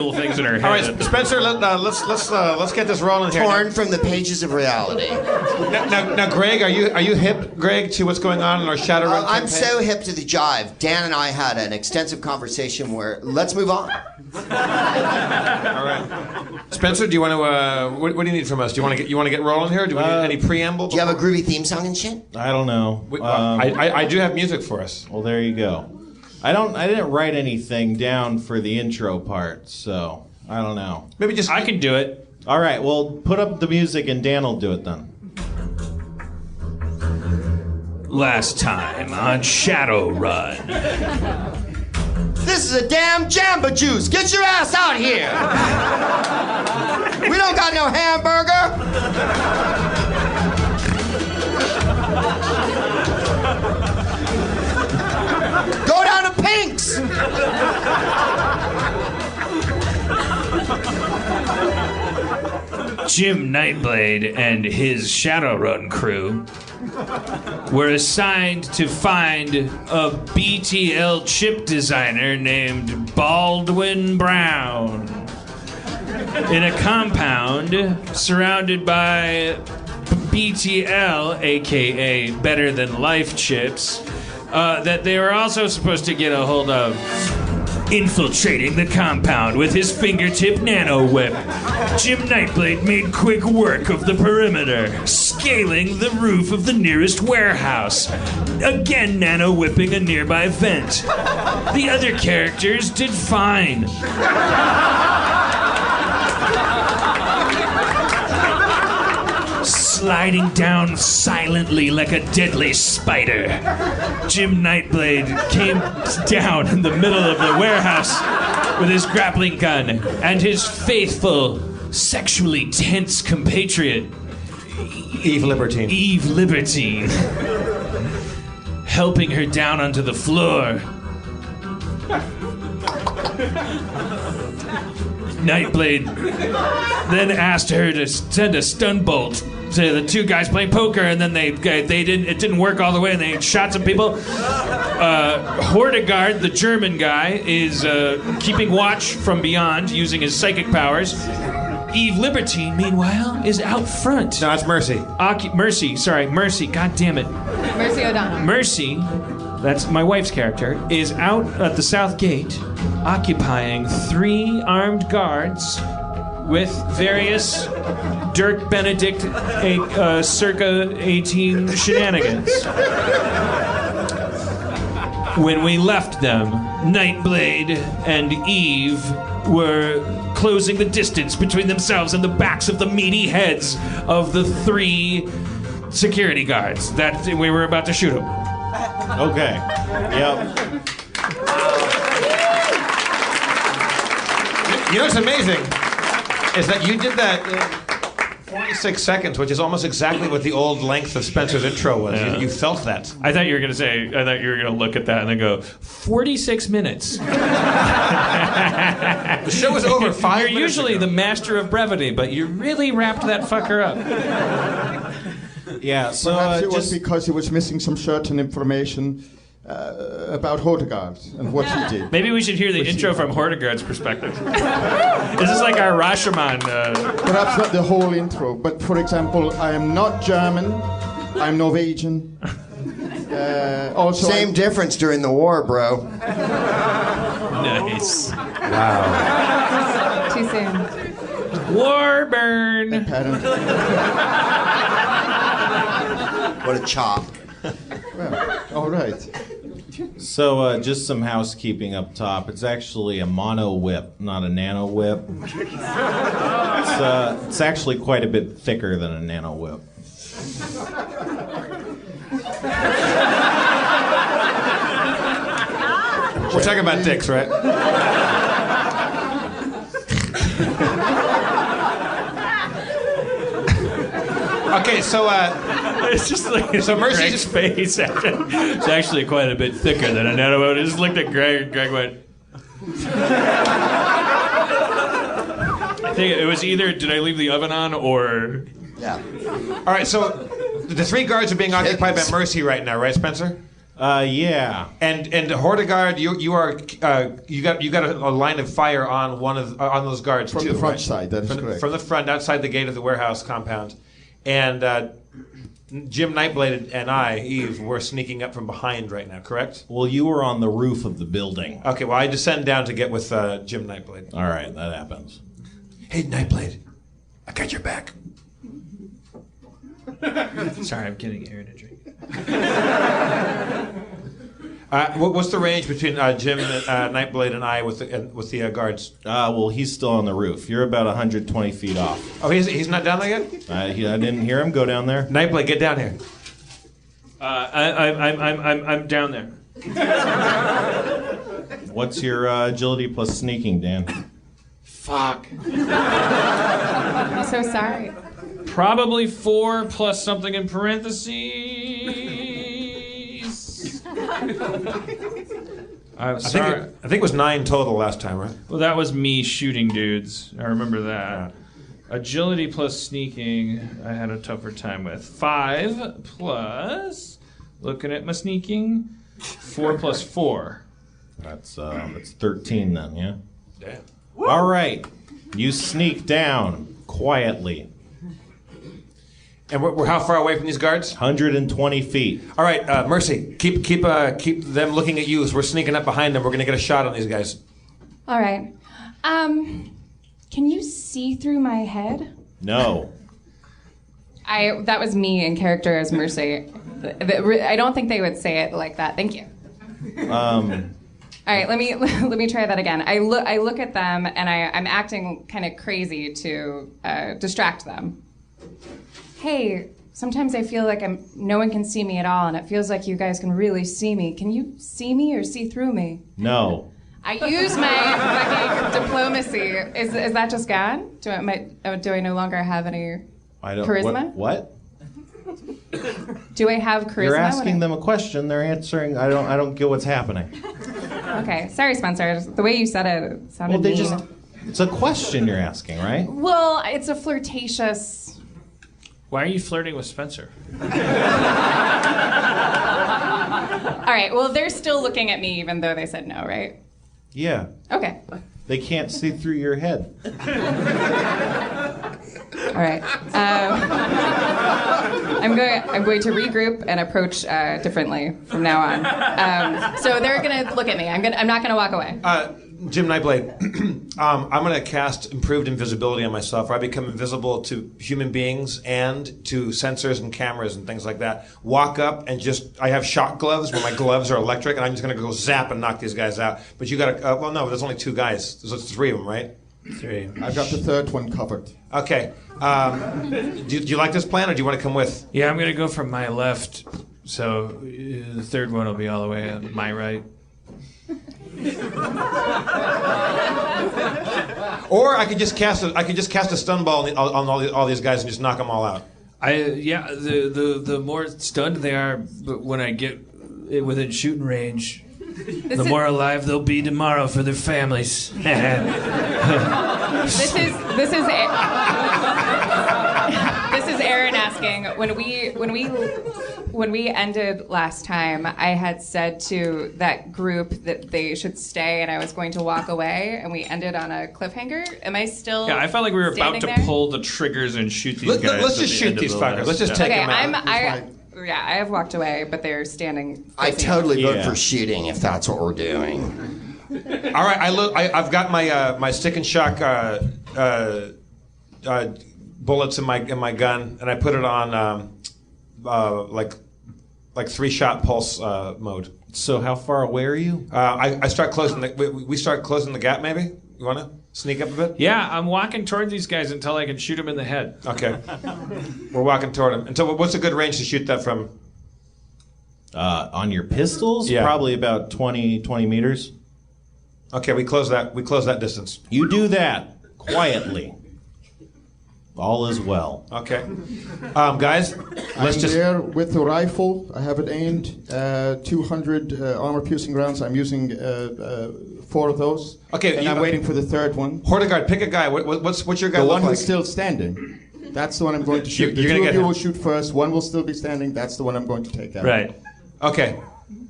things in her head. All right, Spencer, let's get this rolling here. Torn from the pages of reality. Now, Greg, are you hip, Greg, to what's going on in our Shadowrun I'm campaign? so hip to the jive. Dan and I had an extensive conversation where let's move on. All right, Spencer, do you want to? What do you need from us? Do you want to get rolling here? Do we need any preamble? Do you have a groovy theme song and shit? I don't know. I do have music for us. Well, there you go. I didn't write anything down for the intro part, so I don't know. Maybe just I can do it. All right, well, put up the music and Dan will do it then. Last time on Shadowrun. This is a damn Jamba Juice. Get your ass out here. We don't got no hamburger. Go down to Pink's. Jim Nightblade and his Shadowrun crew were assigned to find a BTL chip designer named Baldwin Brown in a compound surrounded by BTL, aka Better Than Life chips, that they were also supposed to get a hold of. Infiltrating the compound with his fingertip nano whip, Jim Nightblade made quick work of the perimeter, scaling the roof of the nearest warehouse, again nano whipping a nearby vent. The other characters did fine. Sliding down silently like a deadly spider, Jim Nightblade came down in the middle of the warehouse with his grappling gun and his faithful, sexually tense compatriot, Eve Libertine. Eve Libertine, helping her down onto the floor. Nightblade then asked her to send a stun bolt to the two guys playing poker, and then it didn't work all the way, and they shot some people. Hordegard, the German guy, is keeping watch from beyond using his psychic powers. Eve Libertine, meanwhile, is out front. No, that's Mercy. Mercy. God damn it. Mercy O'Donnell. Mercy, that's my wife's character, is out at the south gate, occupying 3 armed guards with various Dirk Benedict circa 18 shenanigans. When we left them, Nightblade and Eve were closing the distance between themselves and the backs of the meaty heads of the 3 security guards that we were about to shoot them. Okay. Yep. You know what's amazing is that you did that in 46 seconds, which is almost exactly what the old length of Spencer's intro was. Yeah. You felt that. I thought you were going to look at that and then go, 46 minutes. The show was over 5 minutes You're usually ago. the master of brevity, but you really wrapped that fucker up. Yeah, so Perhaps it was just... because he was missing some certain information about Hordegard and what he did. Maybe we should hear the intro from Hordegard's perspective. This is like our Rashomon. Perhaps not the whole intro, but for example, I am not German, I'm Norwegian. Also, Same difference during the war, bro. Nice. Wow. Too soon. Warburn. apparently. What a chop. Well, all right. So just some housekeeping up top. It's actually a mono whip, not a nano whip. It's actually quite a bit thicker than a nano whip. We're talking about dicks, right? Okay, so It's just like So Mercy's- Greg's face. It's actually quite a bit thicker than a nano whip. I just looked at Greg, and Greg went. I think it was either did I leave the oven on or. Yeah. all right, so the 3 guards are being occupied by Mercy right now, right, Spencer? Yeah. And Hortigard, you got a line of fire on on those guards From too, the front right? side, that is correct. From the front, outside the gate of the warehouse compound, and Jim Nightblade and I, Eve, we're sneaking up from behind right now. Correct? Well, you were on the roof of the building. Okay. Well, I descend down to get with Jim Nightblade. All right, that happens. Hey, Nightblade, I got your back. Sorry, I'm getting air to drink. What's the range between Jim Nightblade and I with the guards? Well, he's still on the roof. You're about 120 feet off. Oh, he's not down there yet? I didn't hear him go down there. Nightblade, get down here. I'm down there. What's your agility plus sneaking, Dan? Fuck. I'm so sorry. Probably 4 plus something in parentheses. I'm sorry. I think it was 9 total last time, right? Well, that was me shooting dudes. I remember that. Agility plus sneaking, I had a tougher time with. 5 plus, looking at my sneaking, 4 plus 4. That's 13 then, yeah? Damn. All right. You sneak down quietly. And we're how far away from these guards? 120 feet. All right, Mercy, keep them looking at you as we're sneaking up behind them. We're gonna get a shot on these guys. All right. Can you see through my head? No. That was me in character as Mercy. I don't think they would say it like that. Thank you. All right, let me try that again. I look at them and I'm acting kind of crazy to distract them. Hey, sometimes I feel like no one can see me at all, and it feels like you guys can really see me. Can you see me or see through me? No. I use my fucking diplomacy. Is that just gone? Do I no longer have any charisma? What? Do I have charisma? You're asking them a question. They're answering. I don't get what's happening. Okay, sorry, Spencer. The way you said it sounded mean. It's a question you're asking, right? Well, it's a flirtatious. Why are you flirting with Spencer? All right, well, they're still looking at me even though they said no, right? Yeah. Okay. They can't see through your head. All right. I'm going to regroup and approach differently from now on. So they're going to look at me. I'm not going to walk away. Jim Nightblade, I'm going to cast improved invisibility on myself, where I become invisible to human beings and to sensors and cameras and things like that. Walk up and I have shock gloves where my gloves are electric, and I'm just going to go zap and knock these guys out. But you got to, well, no, there's only 2 guys. There's 3 of them, right? 3. I've got the third one covered. Okay. Do you like this plan, or do you want to come with? Yeah, I'm going to go from my left, so the third one will be all the way on my right. Or I could just cast a stun ball on all these guys and just knock them all out. The more stunned they are, but when I get within shooting range, the more alive they'll be tomorrow for their families. This is Aaron asking, when we ended last time, I had said to that group that they should stay and I was going to walk away, and we ended on a cliffhanger. Am I still Yeah, I felt like we were about to there? pull the triggers and shoot these guys. Let's just shoot these fuckers. Let's just take them out. I have walked away, but they're standing. I totally vote for shooting if that's what we're doing. All right, I've got my stick and shock bullets in my gun, and I put it on like 3-shot pulse mode. So how far away are you? I start closing we start closing the gap. Maybe you want to sneak up a bit? Yeah, I'm walking towards these guys until I can shoot them in the head. Okay, we're walking toward them. Until what's a good range to shoot that from? On your pistols? Yeah. Probably about 20 meters. Okay, we close that distance. You do that quietly. All is well. Okay, guys, let's I'm just. there with the rifle. I have it aimed. 200 armor-piercing rounds. I'm using 4 of those. Okay, and I'm waiting for the third one. Hortigard, pick a guy. What's your guy The look one like? who's still standing. That's the one I'm going to shoot. You're the gonna 2 get of you him. will shoot first. One will still be standing. That's the one I'm going to take out. Right. Okay,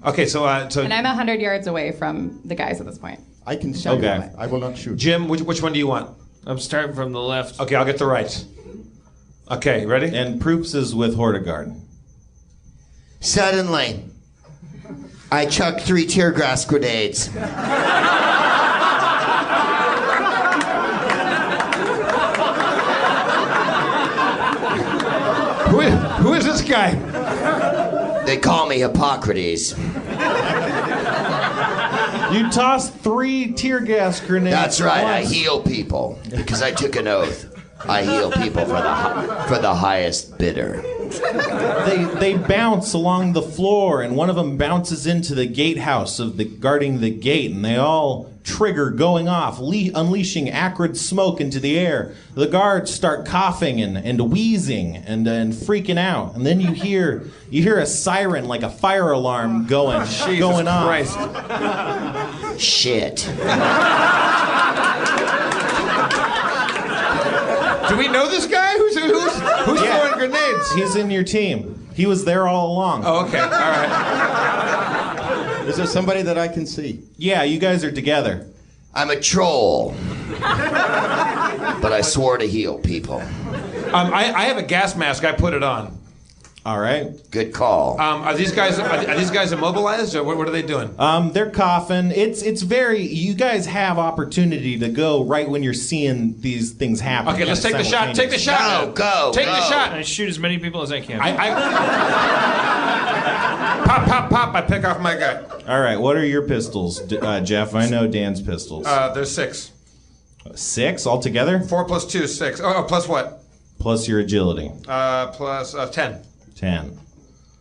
Okay, so And I'm 100 yards away from the guys at this point. I can shoot. Okay. I will not shoot. Jim, which one do you want? I'm starting from the left. Okay, I'll get the right. Okay, ready? And Proops is with Hortigard. Suddenly, I chucked 3 tear gas grenades. Who is this guy? They call me Hippocrates. You tossed 3 tear gas grenades. That's right. I once. heal people because I took an oath. I heal people for the highest bidder. They bounce along the floor, and one of them bounces into the gatehouse of the guarding the gate, and they all trigger going off, unleashing acrid smoke into the air. The guards start coughing and wheezing and freaking out, and then you hear a siren like a fire alarm going off. Christ. Shit. Do we know this guy? Who's throwing grenades? He's in your team. He was there all along. Oh, okay. All right. Is there somebody that I can see? Yeah, you guys are together. I'm a troll. But I swore to heal people. I have a gas mask. I put it on. All right. Good call. Are these guys immobilized, or what are they doing? They're coughing. It's very. You guys have opportunity to go right when you're seeing these things happen. Okay, let's take the shot. Take the shot. Go. Take the shot. I shoot as many people as I can. Pop. I pick off my guy. All right. What are your pistols, Jeff? I know Dan's pistols. There's 6. 6 altogether. 4 plus 2 is 6. Oh, plus what? Plus your agility. Plus 10. 10.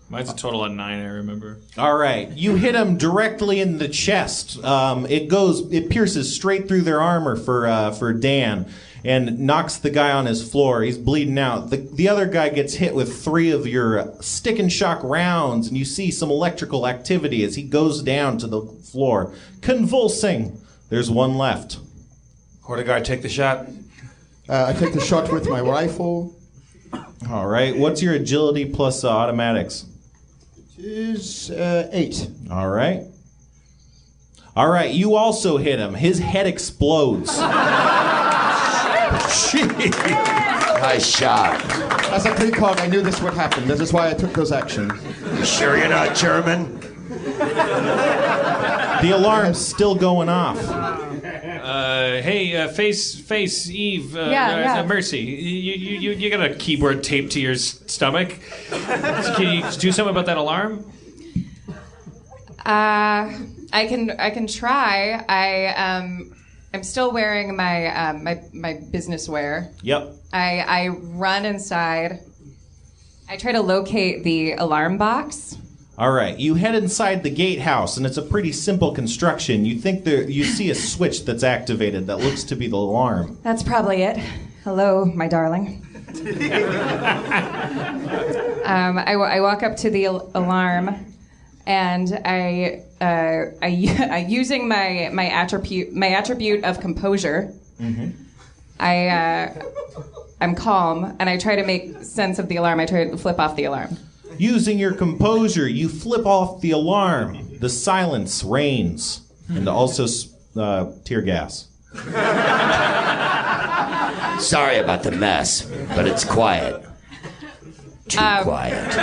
Mine's a total of 9, I remember. All right. You hit him directly in the chest. It pierces straight through their armor for Dan and knocks the guy on his floor. He's bleeding out. The other guy gets hit with 3 of your stick and shock rounds, and you see some electrical activity as he goes down to the floor, convulsing. There's one left. Hortigard, take the shot. I take the shot with my rifle. All right. What's your agility plus automatics? It is 8. All right. All right. You also hit him. His head explodes. Nice shot. As a precog, I knew this would happen. This is why I took those actions. You sure you're not German? The alarm's still going off. Hey, face, Eve. Yeah. Mercy. You got a keyboard taped to your stomach. Can you do something about that alarm? I can try. I'm still wearing my business wear. Yep. I run inside. I try to locate the alarm box. All right. You head inside the gatehouse, and it's a pretty simple construction. You think you see a switch that's activated that looks to be the alarm. That's probably it. Hello, my darling. I walk up to the alarm, and I using my attribute of composure. Mm-hmm. I'm calm, and I try to make sense of the alarm. I try to flip off the alarm. Using your composure, you flip off the alarm. The silence reigns, and also tear gas. Sorry about the mess, but it's quiet. Too quiet.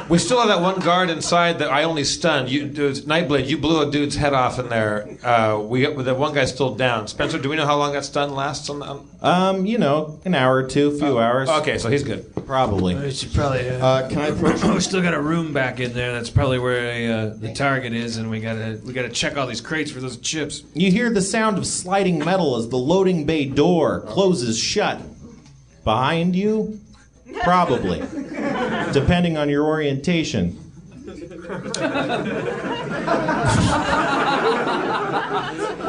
We still have that one guard inside that I only stunned. Nightblade, you blew a dude's head off in there. The one guy's still down. Spencer, do we know how long that stun lasts? An hour or two, a few hours. Okay, so he's good. Probably. We should probably. Can I approach? We still got a room back in there. That's probably where the target is, and we gotta check all these crates for those chips. You hear the sound of sliding metal as the loading bay door closes shut. Behind you? Probably. Depending on your orientation.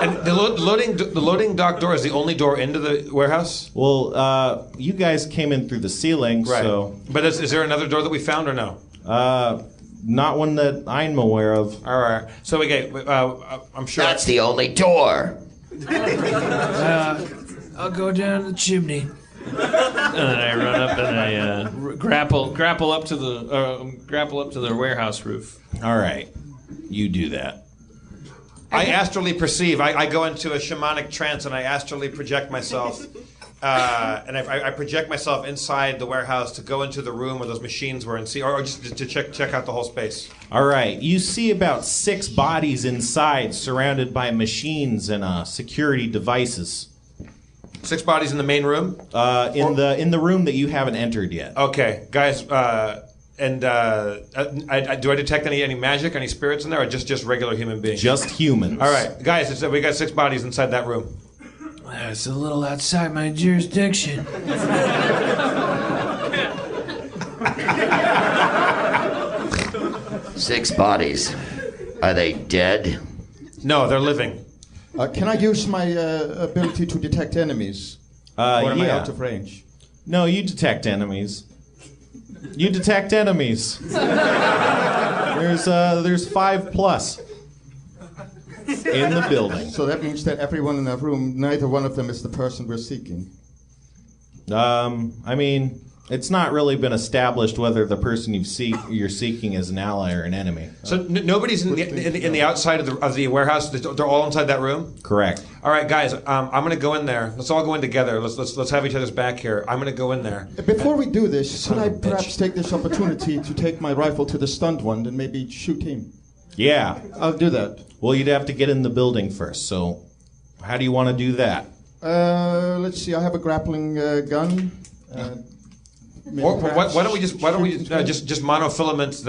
And the loading dock door is the only door into the warehouse? Well, you guys came in through the ceiling, Right. so... But is there another door that we found or no? Not one that I'm aware of. All right. So I'm sure... That's the only door. I'll go down the chimney. then I run up and I grapple up to the warehouse roof. All right, you do that. I astrally perceive. I go into a shamanic trance and I astrally project myself. And I project myself inside the warehouse to go into the room where those machines were and see, or just to check out the whole space. All right, you see about 6 bodies inside, surrounded by machines and security devices. 6 bodies in the main room. In the room that you haven't entered yet. Okay, guys. Do I detect any magic, any spirits in there, or just regular human beings? Just humans. All right, guys. We got 6 bodies inside that room. It's a little outside my jurisdiction. 6 bodies. Are they dead? No, they're living. Can I use my ability to detect enemies? Or am I out of range? No, you detect enemies. You detect enemies. There's 5+ in the building. So that means that everyone in that room, neither one of them is the person we're seeking. I mean, it's not really been established whether the person you're seeking is an ally or an enemy. So nobody's in the outside of the warehouse. They're all inside that room. Correct. All right, guys. I'm going to go in there. Let's all go in together. Let's have each other's back here. I'm going to go in there. Before we do this, should I perhaps take this opportunity to take my rifle to the stunned one and maybe shoot him? Yeah. I'll do that. Well, you'd have to get in the building first. So, how do you want to do that? Let's see. I have a grappling gun. Why don't we just monofilament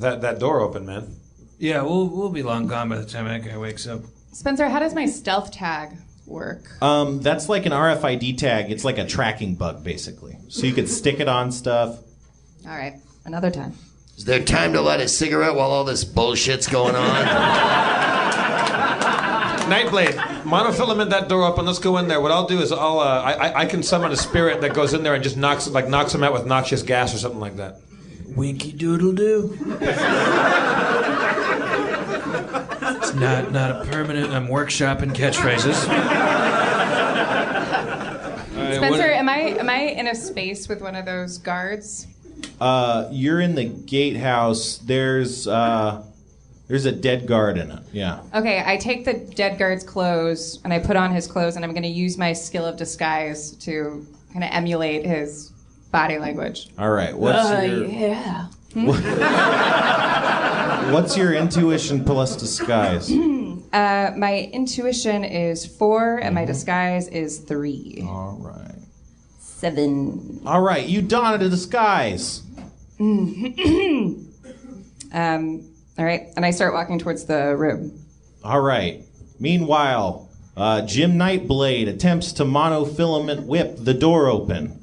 that door open, man? Yeah, we'll be long gone by the time that guy wakes up. Spencer, how does my stealth tag work? That's like an RFID tag. It's like a tracking bug, basically. So you could stick it on stuff. All right, another time. Is there time to light a cigarette while all this bullshit's going on? Nightblade, monofilament that door open. Let's go in there. What I'll do is I can summon a spirit that goes in there and just knocks him out with noxious gas or something like that. Winky doodle doo. It's not a permanent. I'm workshopping catchphrases. Spencer, am I in a space with one of those guards? You're in the gatehouse. There's a dead guard in it. Yeah. Okay, I take the dead guard's clothes and I put on his clothes, and I'm going to use my skill of disguise to kind of emulate his body language. All right. What's your intuition plus disguise? My intuition is 4 and my disguise is 3. All right. 7. All right. You don a disguise. All right, and I start walking towards the room. All right. Meanwhile, Jim Nightblade attempts to monofilament whip the door open.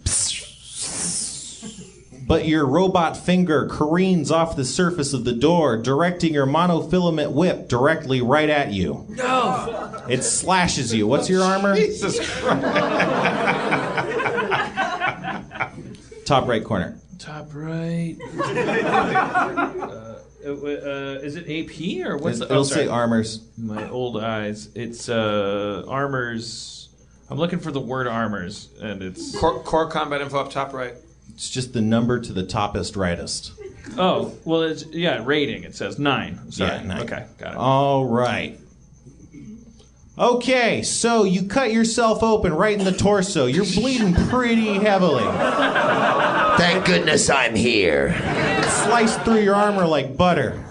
But your robot finger careens off the surface of the door, directing your monofilament whip directly right at you. No! It slashes you. What's your armor? Jesus Christ. Top right corner. Top right. Is it AP or what's It'll say armors. My old eyes. It's armors. I'm looking for the word armors, and it's Core combat info up top right. It's just the number to the toppest rightest. Oh, well, it's rating. It says 9. Sorry. Yeah, 9. Okay, got it. All right. Okay, so you cut yourself open right in the torso. You're bleeding pretty heavily. Thank goodness I'm here. Sliced through your armor like butter.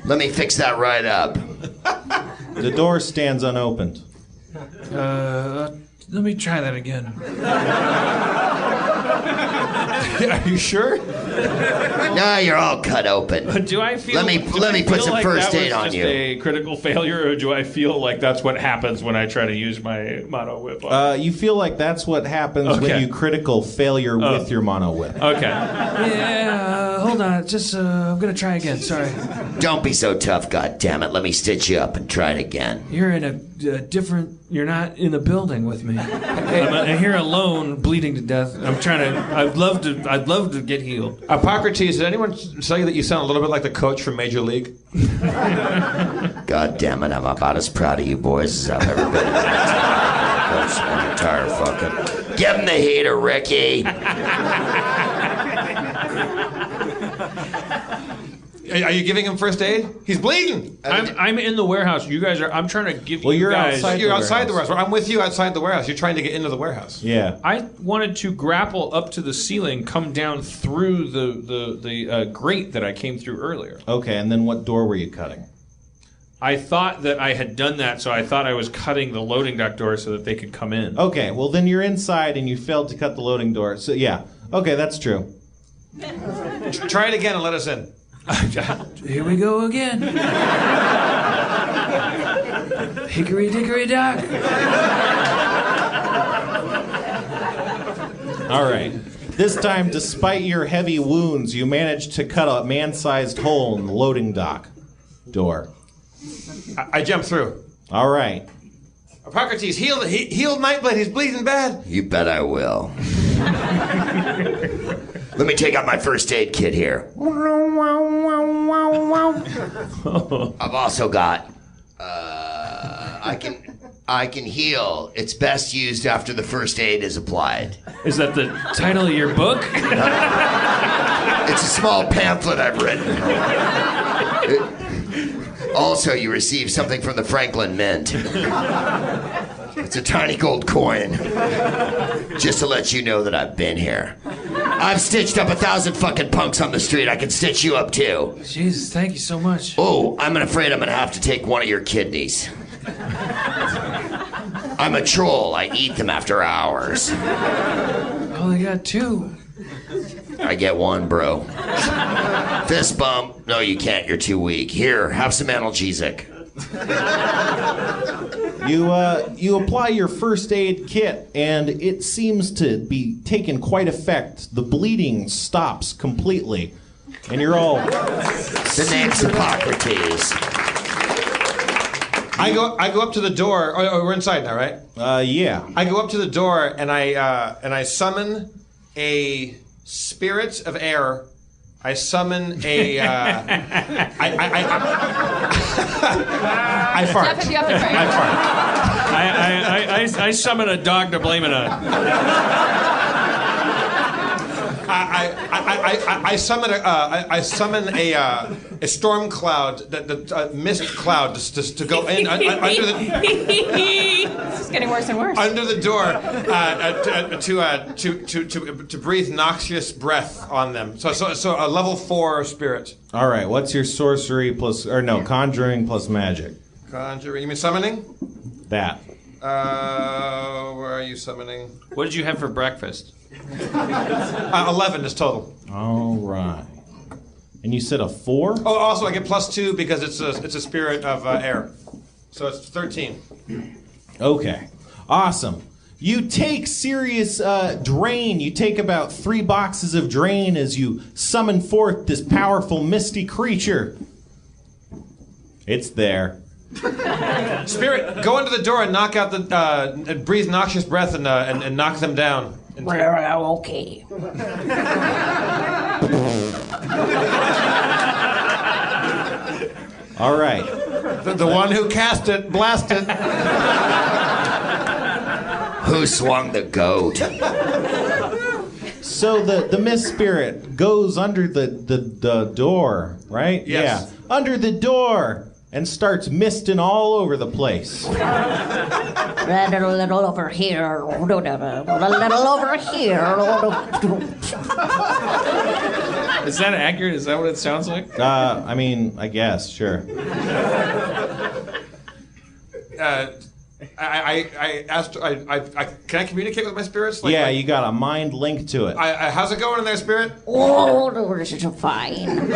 Let me fix that right up. The door stands unopened. Let me try that again. Are you sure? No, you're all cut open. Do I feel? Let me put some like first aid that on was you. just a critical failure, or do I feel like that's what happens when I try to use my mono whip? You feel like that's what happens when you critical failure with your mono whip. Okay. Yeah. Hold on. Just I'm gonna try again. Sorry. Don't be so tough, goddammit. Let me stitch you up and try it again. You're in a different. You're not in the building with me. I'm here alone, bleeding to death. I'm trying to. I'd love to get healed. Hippocrates, did anyone tell you that you sound a little bit like the coach from Major League? God damn it, I'm about as proud of you boys as I've ever been. That's an entire fucking... Give him the heater, Ricky. Are you giving him first aid? He's bleeding. I'm in the warehouse. You guys are. I'm trying to give you You're guys. outside. You're outside the warehouse. I'm with you outside the warehouse. You're trying to get into the warehouse. Yeah. I wanted to grapple up to the ceiling, come down through the grate that I came through earlier. Okay, and then what door were you cutting? I thought that I had done that, so I thought I was cutting the loading dock door so that they could come in. Okay, well then you're inside and you failed to cut the loading door. So yeah. Okay, that's true. Try it again and let us in. Here we go again. Hickory dickory dock. All right. This time, despite your heavy wounds, you managed to cut a man-sized hole in the loading dock door. I jumped through. All right. Hippocrates, heal Nightblade. He's bleeding bad. You bet I will. Let me take out my first aid kit here. I've also got, I can heal. It's best used after the first aid is applied. Is that the title of your book? It's a small pamphlet I've written. Also, you receive something from the Franklin Mint. It's a tiny gold coin. Just to let you know that I've been here. I've stitched up 1,000 fucking punks on the street. I can stitch you up too. Jesus, thank you so much. Oh, I'm afraid I'm gonna have to take one of your kidneys. I'm a troll. I eat them after hours. I only got 2. I get 1, bro. Fist bump. No, you can't. You're too weak. Here, have some analgesic. You apply your first aid kit, and it seems to be taking quite effect. The bleeding stops completely, and you're all... The name's Hippocrates. I go up to the door. Oh, we're inside now, right? Yeah. I go up to the door and I summon a spirit of air. I summon a. I fart. Jeff, you have to try. I fart. I summon a dog to blame it on. I summon a storm cloud, the mist cloud, to go in under the. This is getting worse and worse. Under the door to breathe noxious breath on them. So a level 4 spirit. All right, what's your sorcery plus... Or no, conjuring plus magic? Conjuring. You mean summoning? That. Where are you summoning? What did you have for breakfast? 11 is total. All right. And you said a 4? Oh, also I get +2 because it's a spirit of air. So it's 13. Okay. Awesome. You take serious drain. You take about 3 boxes of drain as you summon forth this powerful misty creature. It's there. Spirit, go into the door and knock out and breathe noxious breath and knock them down. Okay. All right. The one who cast it, blast it. Who swung the goat? So the mist spirit goes under the door, right? Yes. Yeah. Under the door and starts misting all over the place. A little over here. A little over here. Is that accurate? Is that what it sounds like? I mean, I guess, sure. I asked. Can I communicate with my spirits? Yeah, you got a mind link to it. How's it going in there, spirit? Oh, this is fine.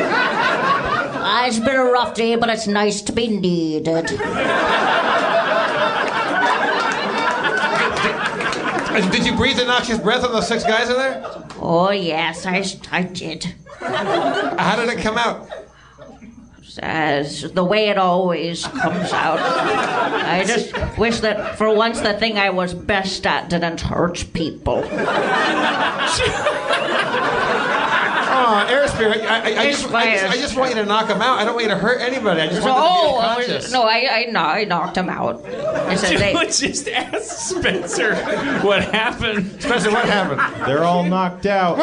It's been a rough day, but it's nice to be needed. Did you breathe the noxious breath on those 6 guys in there? Oh, yes, I did. How did it come out? As the way it always comes out. I just wish that for once the thing I was best at didn't hurt people. Oh, Air Spirit, I just want you to knock him out. I don't want you to hurt anybody. I just want them to be unconscious. No, I knocked him out. Just ask Spencer what happened. Spencer, what happened? They're all knocked out.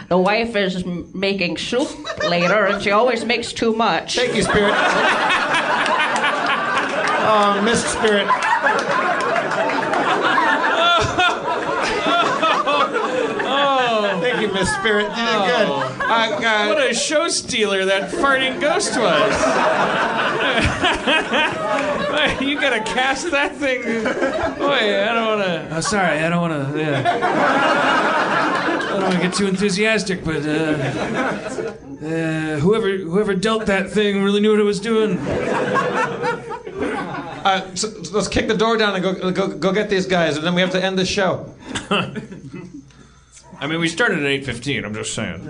The wife is making soup later, and she always makes too much. Thank you, Spirit. Oh, Miss Spirit. Thank you, Miss Spirit. You did good. What a show stealer that farting ghost was. You gotta cast that thing. Boy, I don't wanna. Oh, sorry, I don't wanna. Yeah. I don't wanna get too enthusiastic, but whoever dealt that thing really knew what it was doing. So let's kick the door down and go get these guys, and then we have to end the show. I mean, we started at 8:15. I'm just saying.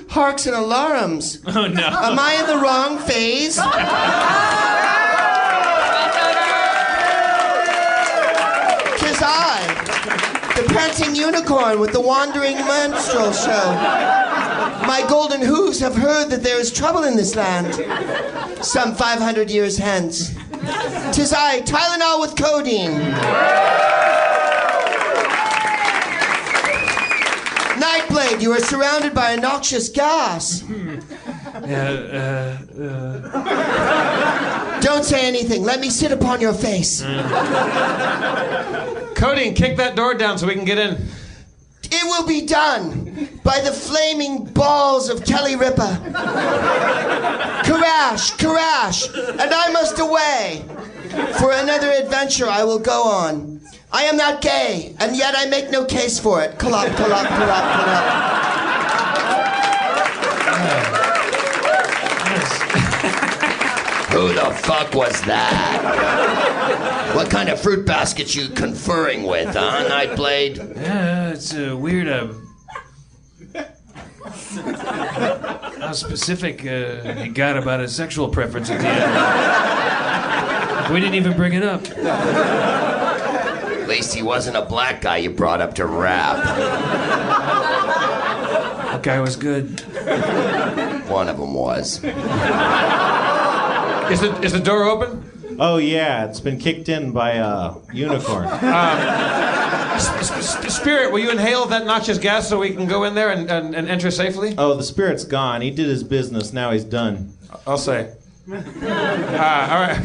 Harks and alarms. Oh no! Am I in the wrong phase? Tis I, the prancing unicorn with the wandering minstrel show. My golden hooves have heard that there is trouble in this land. Some 500 years hence. Tis I, Tylenol with codeine. Nightblade, you are surrounded by a noxious gas. Don't say anything. Let me sit upon your face. Codeine, kick that door down so we can get in. It will be done by the flaming balls of Kelly Ripa. Crash, crash, and I must away. For another adventure I will go on. I am not gay, and yet I make no case for it. Collop, collop, collop, collop. Who the fuck was that? What kind of fruit basket you conferring with, huh, Nightblade? Yeah, it's weird. How specific he got about his sexual preference at the end. We didn't even bring it up. At least he wasn't a black guy you brought up to rap. That guy was good. One of them was. Is the door open? Oh yeah, it's been kicked in by a unicorn. Spirit, will you inhale that noxious gas so we can go in there and enter safely? Oh, the spirit's gone. He did his business. Now he's done. I'll say. All right.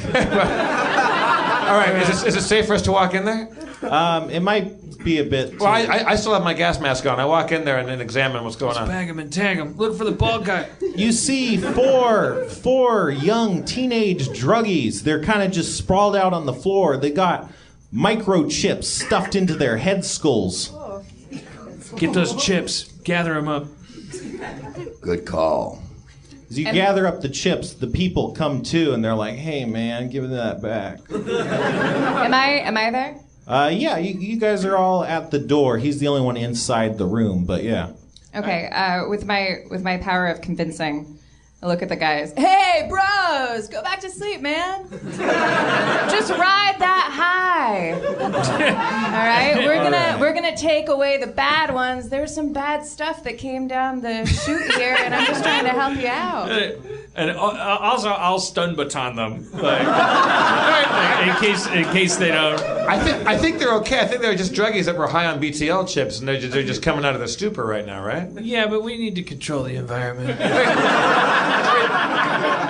All right. Is it safe for us to walk in there? It might be a bit. Well, I still have my gas mask on. I walk in there and then examine what's going on. Bag him and tag him. Look for the bald guy. You see four young teenage druggies. They're kind of just sprawled out on the floor. They got microchips stuffed into their head skulls. Get those chips. Gather them up. Good call. As you gather up the chips, the people come too, and they're like, "Hey, man, give that back." Am I there? Yeah, you guys are all at the door. He's the only one inside the room, but yeah. Okay. With my power of convincing, I look at the guys. Hey, bros, go back to sleep, man. Just ride that high. All right, we're gonna take away the bad ones. There's some bad stuff that came down the chute here, and I'm just trying to help you out. And also, I'll stun baton them, like, in case they don't. I think they're okay. I think they're just druggies that were high on BTL chips, and they're just coming out of the stupor right now, right? Yeah, but we need to control the environment.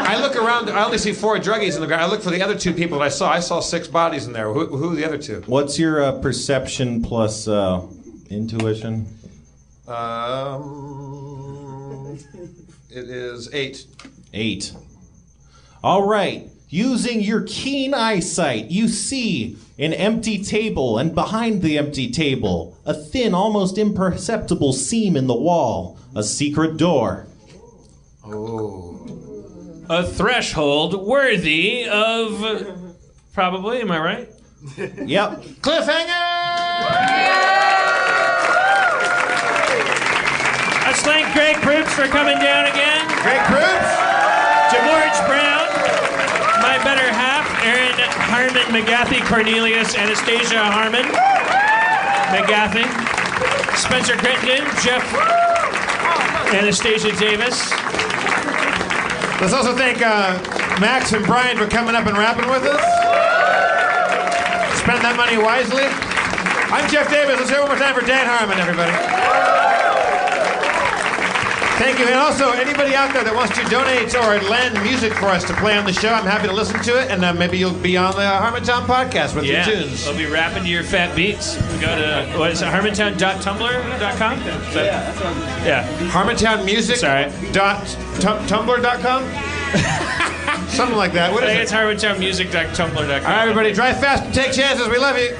I look around. I only see 4 druggies in the ground. I look for the other 2 people that I saw. I saw 6 bodies in there. Who are the other 2? What's your perception plus intuition? It is 8. 8. All right. Using your keen eyesight, you see an empty table, and behind the empty table, a thin, almost imperceptible seam in the wall, a secret door. Oh. A threshold worthy of... Probably, am I right? Yep. Cliffhanger! Let's thank Greg Proops for coming down again. Greg Proops! George Brown, my better McGathy, Cornelius, Anastasia Harmon, McGathy, Spencer Crittenden, Jeff, Anastasia Davis. Let's also thank Max and Brian for coming up and rapping with us. Spend that money wisely. I'm Jeff Davis. Let's hear it one more time for Dan Harmon, everybody. Thank you. And also, anybody out there that wants to donate or lend music for us to play on the show, I'm happy to listen to it. And maybe you'll be on the Harmontown podcast with your tunes. I'll be rapping to your fat beats. Go to, what is it, harmontown.tumblr.com? Yeah. Harmontownmusic.tumblr.com? Something like that. What is it? It's harmontownmusic.tumblr.com. All right, everybody, drive fast and take chances. We love you.